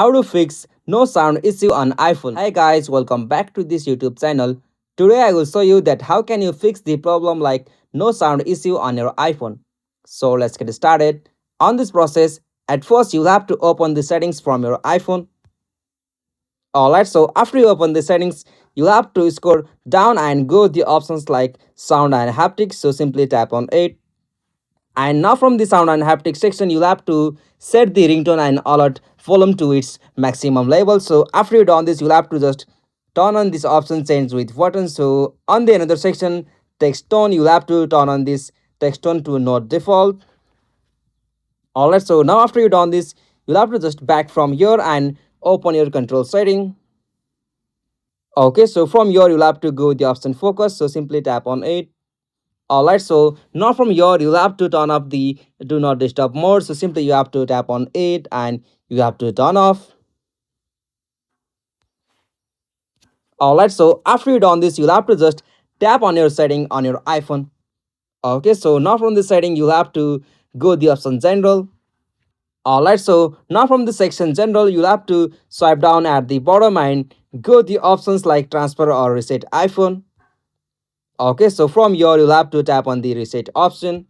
How to fix no sound issue on iPhone. Hi guys, welcome back to this YouTube channel. Today I will show you that how can you fix the problem like no sound issue on your iPhone. So let's get started. On this process, at first you'll have to open the settings from your iPhone. Alright, so after you open the settings, you have to scroll down and go the options like sound and haptics. So simply tap on it. And now from the sound and haptic section, you'll have to set the ringtone and alert volume to its maximum level. So after you done this, you'll have to just turn on this option change with button. So on the another section, text tone, you'll have to turn on this text tone to not default. Alright, so now after you done this, you'll have to just back from here and open your control setting. Okay, so from here you'll have to go with the option focus. So simply tap on it. Alright, so now from here you'll have to turn off the do not disturb mode. So simply you have to tap on it and you have to turn off. Alright, so after you done this, you'll have to just tap on your setting on your iPhone. Okay, so now from the setting you'll have to go the option general. Alright, so now from the section general you'll have to swipe down at the bottom and go the options like transfer or reset iPhone. Okay, so from here you'll have to tap on the reset option.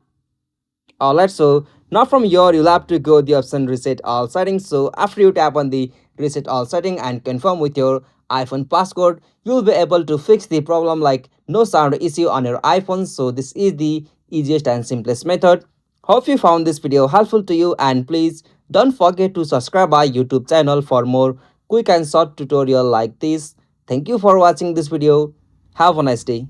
Alright, so now from here you'll have to go the option reset all settings. So after you tap on the reset all setting and confirm with your iPhone passcode, you'll be able to fix the problem like no sound issue on your iPhone. So this is the easiest and simplest method. Hope you found this video helpful to you, and please don't forget to subscribe our YouTube channel for more quick and short tutorial like this. Thank you for watching this video. Have a nice day.